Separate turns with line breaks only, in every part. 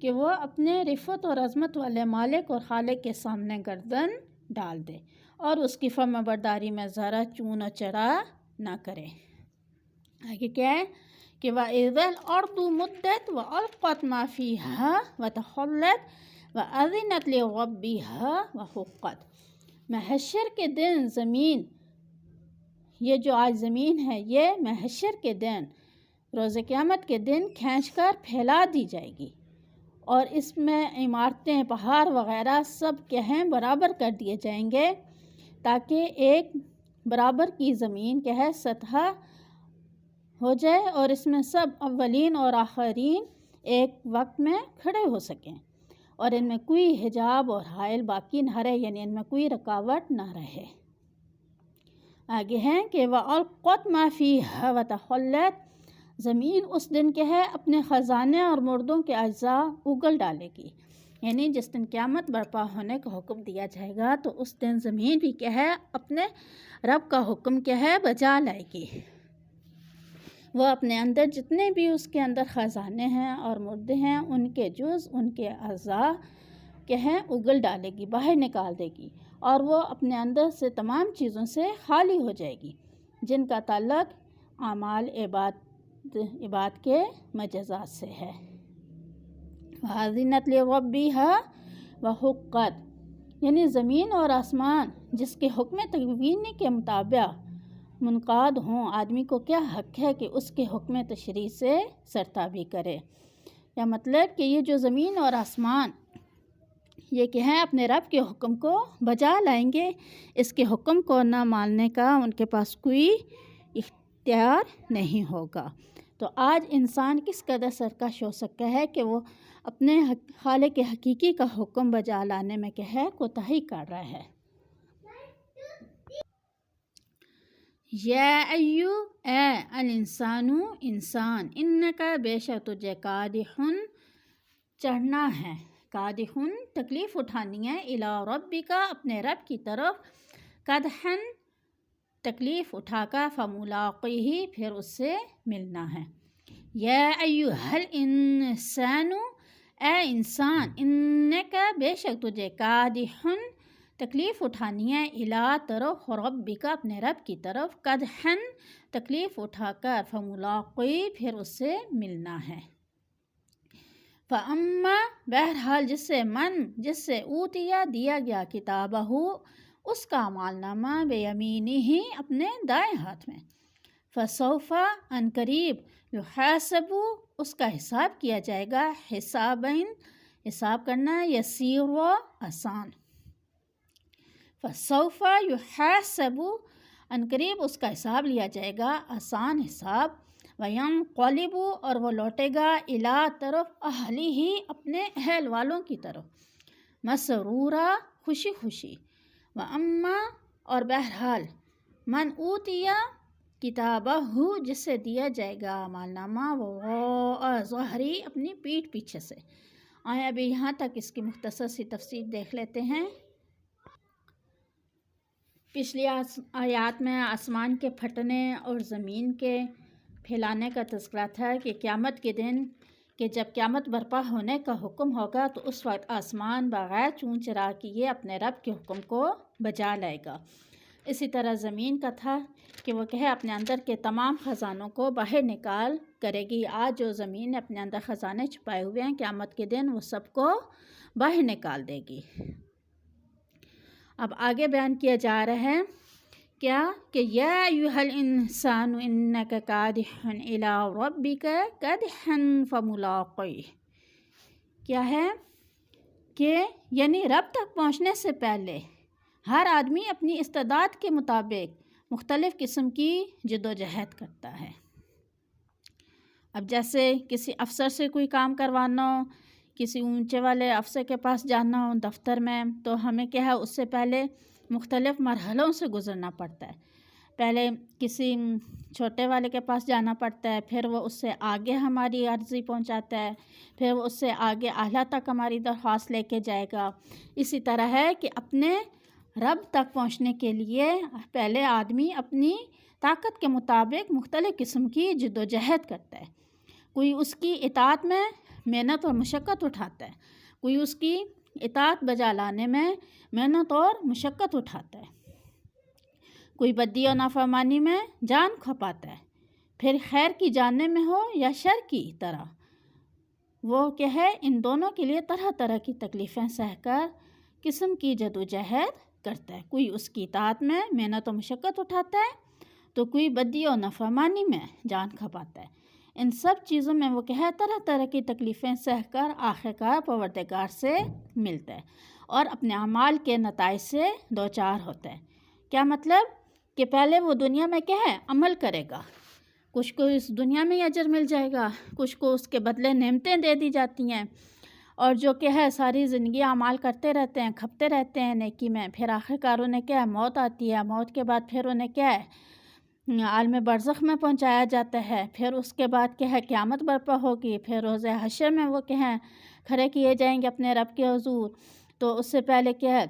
کہ وہ اپنے رفت اور عظمت والے مالک اور خالق کے سامنے گردن ڈال دے اور اس کی فرما برداری میں ذرا چون و چرا نہ کرے۔ آگے کیا ہے کہ وَإِذَا الْأَرْضُ مُدَّتْ وَأَلْقَتْ مَا فِيهَا وَتَخَلَّتْ وَأَذِنَتْ لِرَبِّهَا وَحُقَّتْ۔ محشر کے دن زمین، یہ جو آج زمین ہے، یہ محشر کے دن، روز قیامت کے دن کھینچ کر پھیلا دی جائے گی اور اس میں عمارتیں، پہاڑ وغیرہ سب کہیں برابر کر دیے جائیں گے تاکہ ایک برابر کی زمین کیا ہے سطح ہو جائے اور اس میں سب اولین اور آخرین ایک وقت میں کھڑے ہو سکیں اور ان میں کوئی حجاب اور حائل باقی نہ رہے، یعنی ان میں کوئی رکاوٹ نہ رہے۔ آگے ہیں کہ وَأَلْقَتْ مَا فِيهَا وَتَخَلَّتْ، زمین اس دن کیا ہے اپنے خزانے اور مردوں کے اجزاء اگل ڈالے گی، یعنی جس دن قیامت برپا ہونے کا حکم دیا جائے گا تو اس دن زمین بھی کیا ہے اپنے رب کا حکم کیا ہے بجا لائے گی۔ وہ اپنے اندر جتنے بھی اس کے اندر خزانے ہیں اور مردے ہیں ان کے جز، ان کے اعضاء کیا ہیں اگل ڈالے گی، باہر نکال دے گی اور وہ اپنے اندر سے تمام چیزوں سے خالی ہو جائے گی جن کا تعلق اعمال عباد کے مجازات سے ہے۔ وَأَذِنَتْ لِرَبِّهَا وَحُقَّتْ، یعنی زمین اور آسمان جس کے حکم تکوینی کے مطابق منقاد ہوں، آدمی کو کیا حق ہے کہ اس کے حکم تشریع سے سرتابی کرے۔ یا مطلب کہ یہ جو زمین اور آسمان یہ کہ ہیں اپنے رب کے حکم کو بجا لائیں گے، اس کے حکم کو نہ ماننے کا ان کے پاس کوئی اختیار نہیں ہوگا۔ تو آج انسان کس قدر سرکش ہو سکتا ہے کہ وہ اپنے خالق حقیقی کا حکم بجا لانے میں کیا ہے کوتاہی کر رہا ہے۔ یا ایو اے الانسانو انسان، انکا بے شک تجھے کادحن چڑھنا ہے، کادحن تکلیف اٹھانی ہے، الی ربک اپنے رب کی طرف، کدحن تکلیف اٹھا کر، فملاقیہ پھر اس سے ملنا ہے۔ یا ایھا الانسان، اے انسان، انکا بے شک تجھے کادحن تکلیف اٹھانی ہے، الی طرف ربک اپنے رب کی طرف، کدحن تکلیف اٹھا کر، فملاقیہ پھر اس سے ملنا ہے۔ فَأَمَّا بہرحال جس سے اوتیا دیا گیا کتابہ اس کا اعمال نامہ، بیمینہ اپنے دائیں ہاتھ میں، فسوف ان قریب، یحاسب اس کا حساب کیا جائے گا، حساب کرنا یسیر و آسان، فسوف یحاسب ان قریب اس کا حساب لیا جائے گا آسان حساب، وینقلب اور وہ لوٹے گا، الی طرف اہلہ اپنے اہل والوں کی طرف، مسرورا خوشی خوشی، واما اور بہرحال من اوتیا کتابہ جس سے دیا جائے گا اعمال نامہ، وہ ظہری اپنی پیٹھ پیچھے سے۔ آئیں ابھی یہاں تک اس کی مختصر سی تفسیر دیکھ لیتے ہیں۔ پچھلی آیات میں آسمان کے پھٹنے اور زمین کے پھیلانے کا تذکرہ تھا کہ قیامت کے دن کہ جب قیامت برپا ہونے کا حکم ہوگا تو اس وقت آسمان بغیر چون چرا کیے اپنے رب کے حکم کو بجا لائے گا۔ اسی طرح زمین کا تھا کہ وہ کہے اپنے اندر کے تمام خزانوں کو باہر نکال کرے گی۔ آج جو زمین اپنے اندر خزانے چھپائے ہوئے ہیں، قیامت کے دن وہ سب کو باہر نکال دے گی۔ اب آگے بیان کیا جا رہا ہے کیا کہ یا ایھا الانسان انک کادح الی ربک کدحا فملاقیہ، کیا ہے کہ یعنی رب تک پہنچنے سے پہلے ہر آدمی اپنی استعداد کے مطابق مختلف قسم کی جدوجہد کرتا ہے۔ اب جیسے کسی افسر سے کوئی کام کروانا ہو، کسی اونچے والے افسر کے پاس جانا ہو دفتر میں، تو ہمیں کیا ہے اس سے پہلے مختلف مرحلوں سے گزرنا پڑتا ہے۔ پہلے کسی چھوٹے والے کے پاس جانا پڑتا ہے، پھر وہ اس سے آگے ہماری عرضی پہنچاتا ہے، پھر وہ اس سے آگے اعلیٰ تک ہماری درخواست لے کے جائے گا۔ اسی طرح ہے کہ اپنے رب تک پہنچنے کے لیے پہلے آدمی اپنی طاقت کے مطابق مختلف قسم کی جدوجہد کرتا ہے۔ کوئی اس کی اطاعت میں محنت اور مشقت اٹھاتا ہے، کوئی اس کی اطاعت بجا لانے میں محنت اور مشقت اٹھاتا ہے، کوئی بدی اور نافرمانی میں جان کھپاتا ہے، پھر خیر کی جاننے میں ہو یا شر کی طرح، وہ کیا ہے ان دونوں کے لیے طرح طرح کی تکلیفیں سہ کر قسم کی جدوجہد کرتا ہے، کوئی اس کی اطاعت میں محنت و مشقت اٹھاتا ہے تو کوئی بدی اور نافرمانی میں جان کھپاتا ہے۔ ان سب چیزوں میں وہ کیا ہے طرح طرح کی تکلیفیں سہ کر آخرکار پروردگار سے ملتا ہے اور اپنے اعمال کے نتائج سے دوچار ہوتا ہے۔ کیا مطلب کہ پہلے وہ دنیا میں کیا ہے عمل کرے گا، کچھ کو اس دنیا میں ہی اجر مل جائے گا، کچھ کو اس کے بدلے نعمتیں دے دی جاتی ہیں، اور جو کہ ہے ساری زندگی اعمال کرتے رہتے ہیں، کھپتے رہتے ہیں نیکی میں، پھر آخرکار انہیں کیا ہے موت آتی ہے، موت کے بعد پھر انہیں کیا ہے عالم برزخ میں پہنچایا جاتا ہے، پھر اس کے بعد کیا ہے قیامت برپا ہوگی، پھر روز حشر میں وہ کیا ہے کھڑے کیے جائیں گے اپنے رب کے حضور۔ تو اس سے پہلے کیا ہے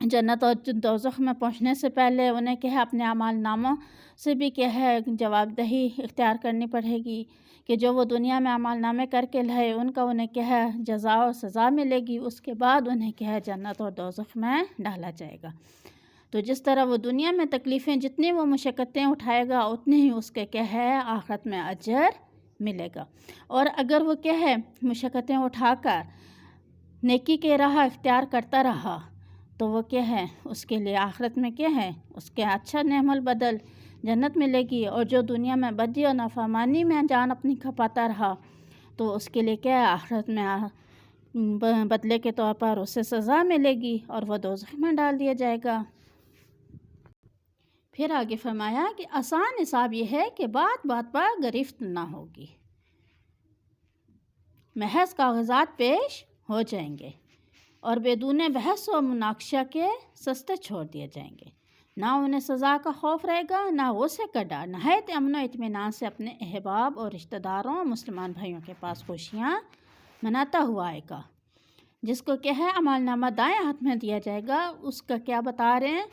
جنت اور دوزخ میں پہنچنے سے پہلے انہیں کیا ہے اپنے اعمال ناموں سے بھی کیا ہے جواب دہی اختیار کرنی پڑے گی کہ جو وہ دنیا میں اعمال نامے کر کے لائے ان کا انہیں کیا ہے جزا اور سزا ملے گی، اس کے بعد انہیں کیا ہے جنت اور دوزخ میں ڈالا جائے گا۔ تو جس طرح وہ دنیا میں تکلیفیں جتنی وہ مشقتیں اٹھائے گا اتنی ہی اس کے کیا ہے آخرت میں اجر ملے گا، اور اگر وہ کیا ہے مشقتیں اٹھا کر نیکی کے راہ اختیار کرتا رہا تو وہ کیا ہے اس کے لیے آخرت میں کیا ہے اس کے اچھا نعم البدل جنت ملے گی، اور جو دنیا میں بدی اور نافرمانی میں جان اپنی کھپاتا رہا تو اس کے لیے کیا ہے آخرت میں بدلے کے طور پر اسے سزا ملے گی اور وہ دوزخ میں ڈال دیا جائے گا۔ پھر آگے فرمایا کہ آسان حساب یہ ہے کہ بات بات پر گرفت نہ ہوگی، محض کاغذات پیش ہو جائیں گے اور بدون بحث و مناقشہ کے سستے چھوڑ دیے جائیں گے، نہ انہیں سزا کا خوف رہے گا نہ غصے کا ڈر، نہایت امن و اطمینان سے اپنے احباب اور رشتہ داروں اور مسلمان بھائیوں کے پاس خوشیاں مناتا ہوا آئے گا۔ جس کو کیا ہے اعمال نامہ دائیں ہاتھ میں دیا جائے گا اس کا کیا بتا رہے ہیں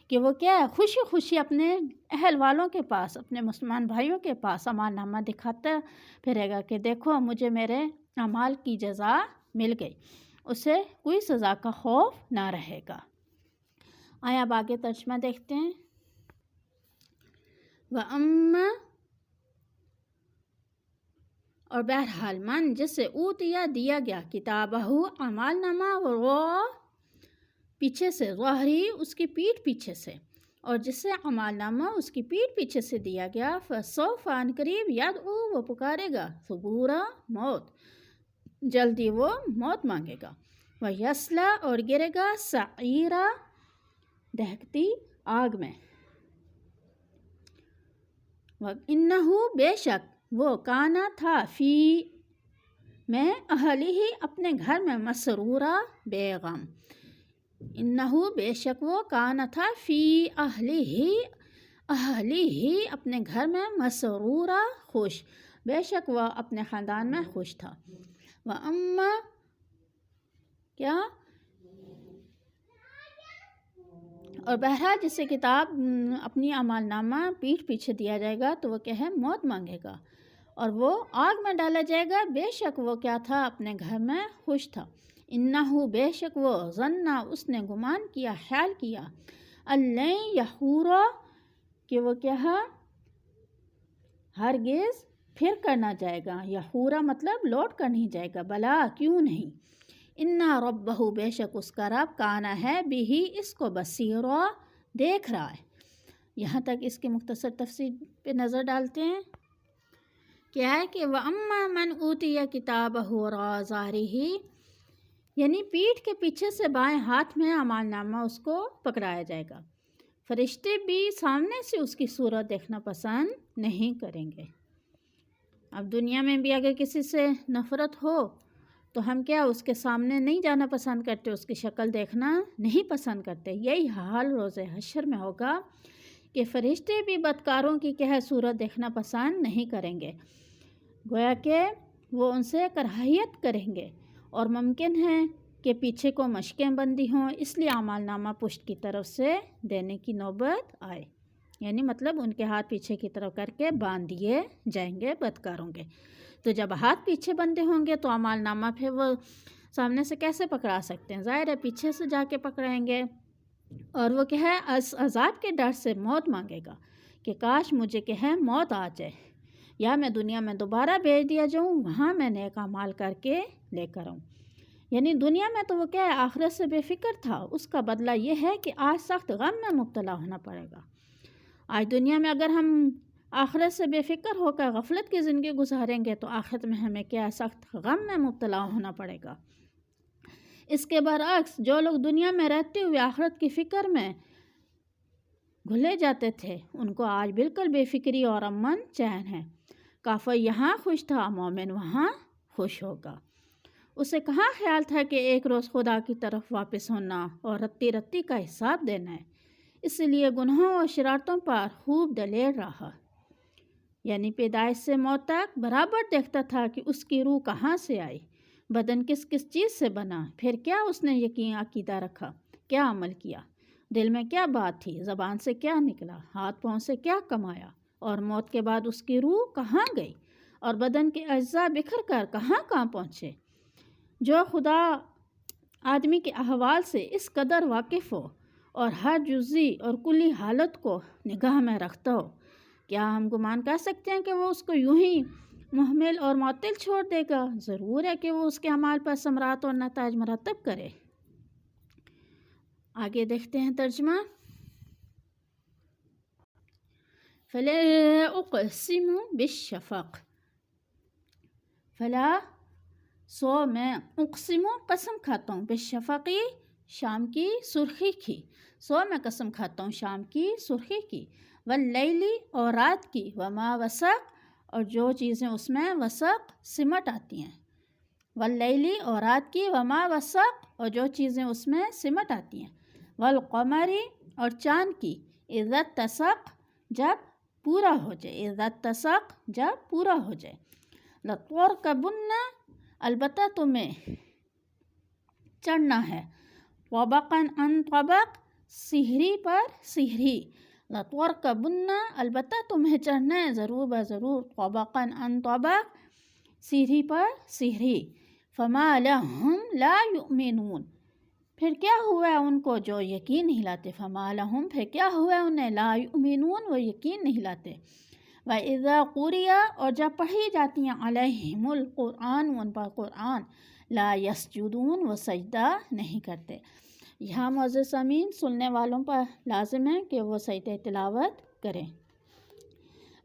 کہ وہ کیا ہے خوشی خوشی اپنے اہل والوں کے پاس اپنے مسلمان بھائیوں کے پاس اعمال نامہ دکھاتا پھرے گا کہ دیکھو مجھے میرے اعمال کی جزا مل گئی، اسے کوئی سزا کا خوف نہ رہے گا۔ آیا اب آگے ترجمہ دیکھتے ہیں۔ وَأَمَّا اور بہرحال من جسے اوتیا دیا گیا کتابہ اعمال نامہ وراء پیچھے سے ظہری اس کی پیٹھ پیچھے سے، اور جسے اعمال نامہ اس کی پیٹھ پیچھے سے دیا گیا فسوف عن قریب یدعو وہ پکارے گا ثبورا موت، جلدی وہ موت مانگے گا، ویصلی اور گرے گا سعیرا دہکتی آگ میں، وَإِنَّهُ بے شک وہ کانا تھا فی میں اہلی ہی اپنے گھر میں مسرورا بے غم، انہو بے شک وہ کانا تھا فی اہلی ہی اپنے گھر میں مسرورا خوش، بے شک وہ اپنے خاندان میں خوش تھا، وَأَمَّا کیا اور بہرحال جسے کتاب اپنی اعمال نامہ پیٹھ پیچھے دیا جائے گا تو وہ کیا ہے موت مانگے گا اور وہ آگ میں ڈالا جائے گا، بے شک وہ کیا تھا اپنے گھر میں خوش تھا، انہو بے شک وہ ظنّا اس نے گمان کیا خیال کیا، اللَّن یحورا کہ وہ کیا ہے ہرگز پھر کر نہ جائے گا، یحورا مطلب لوٹ کر نہیں جائے گا، بلا کیوں نہیں، اِنَّ رَبَّهُ بے شک اس کا رب کانا ہے بھی اس کو بصیرا دیکھ رہا ہے۔ یہاں تک اس کی مختصر تفسیر پہ نظر ڈالتے ہیں۔ کیا ہے کہ وَأَمَّا مَنْ أُوتِيَ كِتَابَهُ وَرَاءَ ظَهْرِهِ یعنی پیٹھ کے پیچھے سے بائیں ہاتھ میں اعمال نامہ اس کو پکڑایا جائے گا، فرشتے بھی سامنے سے اس کی صورت دیکھنا پسند نہیں کریں گے۔ اب دنیا میں بھی اگر کسی سے نفرت ہو تو ہم کیا اس کے سامنے نہیں جانا پسند کرتے، اس کی شکل دیکھنا نہیں پسند کرتے، یہی حال روز حشر میں ہوگا کہ فرشتے بھی بدکاروں کی کیا ہے صورت دیکھنا پسند نہیں کریں گے، گویا کہ وہ ان سے کراہیت کریں گے، اور ممکن ہے کہ پیچھے کو مشقیں بندی ہوں، اس لیے اعمال نامہ پشت کی طرف سے دینے کی نوبت آئے، یعنی مطلب ان کے ہاتھ پیچھے کی طرف کر کے باندھ دیے جائیں گے بدکاروں کے، تو جب ہاتھ پیچھے بندھے ہوں گے تو اعمال نامہ پھر وہ سامنے سے کیسے پکڑا سکتے ہیں؟ ظاہر ہے پیچھے سے جا کے پکڑیں گے، اور وہ کہ ہے عذاب کے ڈر سے موت مانگے گا کہ کاش مجھے کہ ہے موت آ جائے، یا میں دنیا میں دوبارہ بھیج دیا جاؤں، وہاں میں نیک اعمال کر کے لے کر آؤں۔ یعنی دنیا میں تو وہ کیا ہے آخرت سے بے فکر تھا، اس کا بدلہ یہ ہے کہ آج سخت غم میں مبتلا ہونا پڑے گا۔ آج دنیا میں اگر ہم آخرت سے بے فکر ہو کر غفلت کی زندگی گزاریں گے تو آخرت میں ہمیں کیا سخت غم میں مبتلا ہونا پڑے گا۔ اس کے برعکس جو لوگ دنیا میں رہتے ہوئے آخرت کی فکر میں گھلے جاتے تھے، ان کو آج بالکل بے فکری اور امن چین ہے۔ کافر یہاں خوش تھا، مومن وہاں خوش ہوگا۔ اسے کہاں خیال تھا کہ ایک روز خدا کی طرف واپس ہونا اور رتی رتی کا حساب دینا ہے، اس لیے گناہوں اور شرارتوں پر خوب دلیر رہا۔ یعنی پیدائش سے موت تک برابر دیکھتا تھا کہ اس کی روح کہاں سے آئی، بدن کس کس چیز سے بنا، پھر کیا اس نے یقین عقیدہ رکھا، کیا عمل کیا، دل میں کیا بات تھی، زبان سے کیا نکلا، ہاتھ پاؤں سے کیا کمایا، اور موت کے بعد اس کی روح کہاں گئی اور بدن کے اجزاء بکھر کر کہاں کہاں پہنچے۔ جو خدا آدمی کے احوال سے اس قدر واقف ہو اور ہر جزئی اور کلی حالت کو نگاہ میں رکھتا ہو، کیا ہم گمان کر سکتے ہیں کہ وہ اس کو یوں ہی محمل اور معطل چھوڑ دے گا؟ ضرور ہے کہ وہ اس کے اعمال پر ثمرات اور نتائج مرتب کرے۔ آگے دیکھتے ہیں ترجمہ۔ فلا اقسم بالشفق، فلا سو میں، اقسم قسم کھاتا ہوں، بالشفقی شام کی سرخی کی، سو میں قسم کھاتا ہوں شام کی سرخی کی، واللیلی اور رات کی، وما وسق اور جو چیزیں اس میں وسق سمٹ آتی ہیں، واللیلی اور رات کی، وما وسق اور جو چیزیں اس میں سمٹ آتی ہیں، والقمری اور چاند کی، اذا اتسق جب پورا ہو جائے، اذا اتسق جب پورا ہو جائے، لترکبن البتہ تمہیں چڑھنا ہے، طبقا عن طبق سیڑھی پر سیڑھی، لترکبن البتہ تمہیں چڑھنا ہے ضرور بضرور، طبقا عن طبق سیڑھی پر سیڑھی، فما لہم لا یؤمنون پھر کیا ہوا ہے ان کو جو یقین نہیں لاتے، فما لہم پھر کیا ہوا ہے انہیں، لا یؤمنون وہ یقین نہیں لاتے، وَإِذَا قُرِئَ اور جب پڑھی جاتی ہیں علیہم القرآن ان پر قرآن، لا یسجدون وہ سجدہ نہیں کرتے۔ یہاں معزز سامعین سننے والوں پر لازم ہے کہ وہ سجدہ تلاوت کریں۔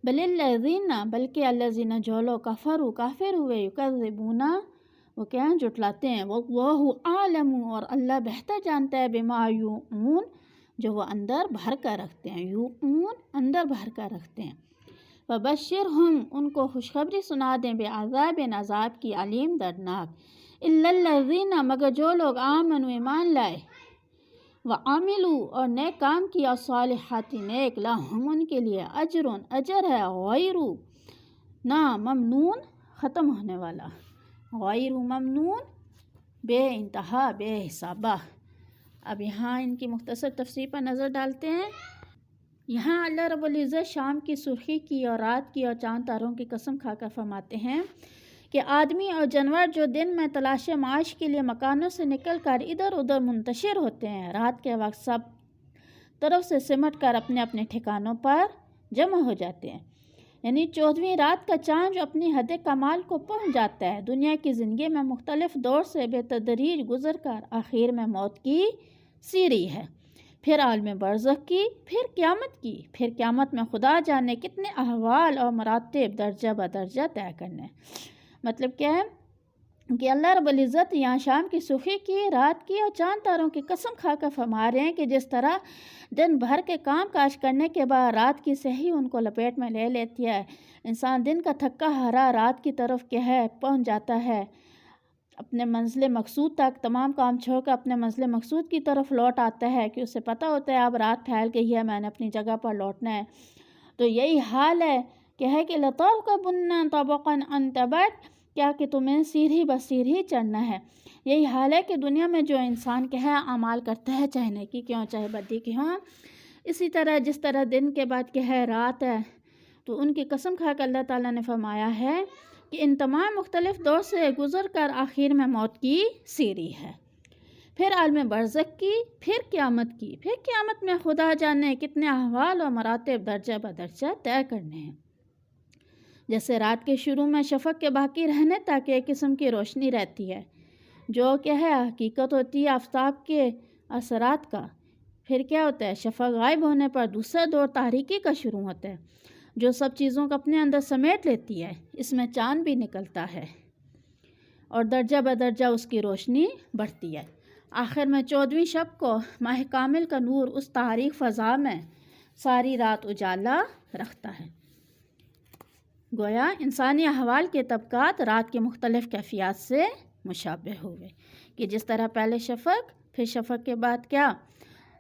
بل الذین بلکہ الذین جو لوگ کفروا کافر ہوئے، یکذبون وہ کیا ہیں جھٹلاتے ہیں، واللہ عالم اور اللہ بہتر جانتا ہے، بما یوعون جو وہ اندر بھر کر رکھتے ہیں، یوعون اندر بھر کر رکھتے ہیں، فبشرہم ان کو خوشخبری سنا دیں، بعذاب عذاب کی علیم دردناک، الا الذین مگر جو لوگ آمنوا ایمان لائے، وعملوا اور نیک کام کیا، صالحات نیک، لہم ان کے لیے اجر اجر ہے، غیر نہ ممنون ختم ہونے والا، غیر ممنون بے انتہا بے حسابہ۔ اب یہاں ان کی مختصر تفسیر پر نظر ڈالتے ہیں۔ یہاں اللہ رب العزت شام کی سرخی کی اور رات کی اور چاند تاروں کی قسم کھا کر فرماتے ہیں کہ آدمی اور جانور جو دن میں تلاش معاش کے لیے مکانوں سے نکل کر ادھر ادھر منتشر ہوتے ہیں، رات کے وقت سب طرف سے سمٹ کر اپنے اپنے ٹھکانوں پر جمع ہو جاتے ہیں۔ یعنی 14ویں رات کا چاند جو اپنی حد کمال کو پہنچ جاتا ہے، دنیا کی زندگی میں مختلف دور سے بے تدریج گزر کر آخر میں موت کی سیڑھی ہے، پھر عالم برزخ کی، پھر قیامت کی، پھر قیامت میں خدا جانے کتنے احوال اور مراتب درجہ بدرجہ طے کرنے۔ مطلب کیا ہے کہ اللہ رب العزت یہاں شام کی سرخی کی، رات کی اور چاند تاروں کی قسم کھا کر فرما رہے ہیں کہ جس طرح دن بھر کے کام کاج کرنے کے بعد رات کی سحری ان کو لپیٹ میں لے لیتی ہے، انسان دن کا تھکا ہارا رات کی طرف کیا ہے پہنچ جاتا ہے اپنے منزل مقصود تک، تمام کام چھوڑ کر اپنے منزل مقصود کی طرف لوٹ آتا ہے کہ اسے پتہ ہوتا ہے اب رات پھیل گئی ہے، میں نے اپنی جگہ پر لوٹنا ہے۔ تو یہی حال ہے کہ لَتَرْكَبُنَّ طَبَقًا عَنْ طَبَقٍ کیا کہ تمہیں سیڑھی بہ سیڑھی چڑھنا ہے۔ یہی حال ہے کہ دنیا میں جو انسان کیا ہے اعمال کرتا ہے، چاہے نیکی کی ہوں چاہے بدی کی ہوں، اسی طرح جس طرح دن کے بعد کیا ہے رات ہے، تو ان کی قسم کھا کر اللہ تعالیٰ نے فرمایا ہے کہ ان تمام مختلف دور سے گزر کر آخر میں موت کی سیری ہے، پھر عالم برزخ کی، پھر قیامت کی، پھر قیامت میں خدا جانے کتنے احوال و مراتب درجہ بدرجہ طے کرنے ہیں۔ جیسے رات کے شروع میں شفق کے باقی رہنے تک ایک قسم کی روشنی رہتی ہے جو کیا ہے حقیقت ہوتی ہے آفتاب کے اثرات کا، پھر کیا ہوتا ہے شفق غائب ہونے پر دوسرا دور تاریکی کا شروع ہوتا ہے جو سب چیزوں کو اپنے اندر سمیٹ لیتی ہے، اس میں چاند بھی نکلتا ہے اور درجہ بدرجہ اس کی روشنی بڑھتی ہے۔ آخر میں 14ویں شب کو ماہ کامل کا نور اس تاریک فضا میں ساری رات اجالا رکھتا ہے۔ گویا انسانی احوال کے طبقات رات کے مختلف کیفیات سے مشابہ ہوئے کہ جس طرح پہلے شفق، پھر شفق کے بعد کیا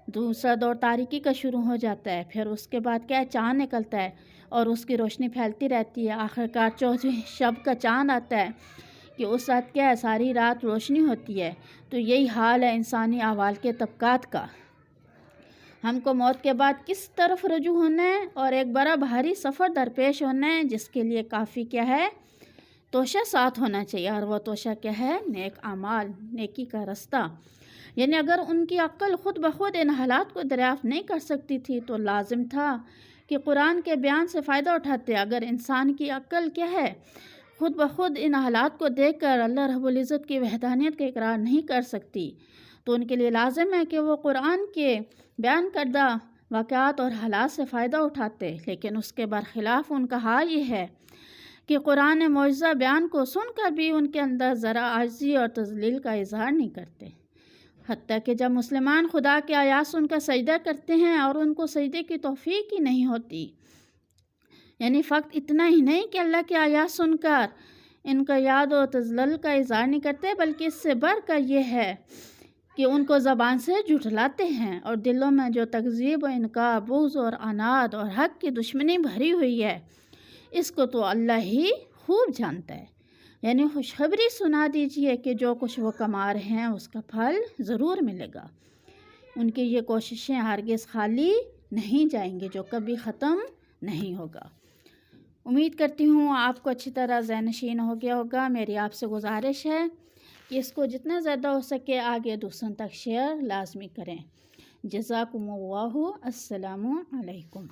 دوسرا دور تاریکی کا شروع ہو جاتا ہے، پھر اس کے بعد کیا چاند نکلتا ہے اور اس کی روشنی پھیلتی رہتی ہے، آخرکار 14ویں شب کا چاند آتا ہے کہ اس رات کیا ہے ساری رات روشنی ہوتی ہے۔ تو یہی حال ہے انسانی احوال کے طبقات کا۔ ہم کو موت کے بعد کس طرف رجوع ہونا ہے اور ایک بڑا بھاری سفر درپیش ہونا ہے جس کے لیے کافی کیا ہے توشہ ساتھ ہونا چاہیے، اور وہ توشہ کیا ہے نیک اعمال، نیکی کا رستہ۔ یعنی اگر ان کی عقل خود بخود ان حالات کو دریافت نہیں کر سکتی تھی تو لازم تھا کہ قرآن کے بیان سے فائدہ اٹھاتے۔ اگر انسان کی عقل کیا ہے خود بخود ان حالات کو دیکھ کر اللہ رب العزت کی وحدانیت کا اقرار نہیں کر سکتی تو ان کے لیے لازم ہے کہ وہ قرآن کے بیان کردہ واقعات اور حالات سے فائدہ اٹھاتے، لیکن اس کے برخلاف ان کا حال یہ ہے کہ قرآن معجزہ بیان کو سن کر بھی ان کے اندر ذرا عاجزی اور تذلیل کا اظہار نہیں کرتے، حتیٰ کہ جب مسلمان خدا کے آیات سن کر سجدہ کرتے ہیں اور ان کو سجدے کی توفیق ہی نہیں ہوتی، یعنی فقط اتنا ہی نہیں کہ اللہ کی آیات سن کر ان کا یاد و تذلل کا اظہار نہیں کرتے، بلکہ اس سے بڑھ کر یہ ہے کہ ان کو زبان سے جھٹلاتے ہیں اور دلوں میں جو تکذیب و انکار، بغض اور عناد اور حق کی دشمنی بھری ہوئی ہے اس کو تو اللہ ہی خوب جانتا ہے۔ یعنی خوشخبری سنا دیجئے کہ جو کچھ وہ کما رہے ہیں اس کا پھل ضرور ملے گا، ان کی یہ کوششیں ہرگز خالی نہیں جائیں گی جو کبھی ختم نہیں ہوگا۔ امید کرتی ہوں آپ کو اچھی طرح ذہن نشین ہو گیا ہوگا۔ میری آپ سے گزارش ہے کہ اس کو جتنا زیادہ ہو سکے آگے دوسروں تک شیئر لازمی کریں۔ جزاکم اللہ، السلام علیکم۔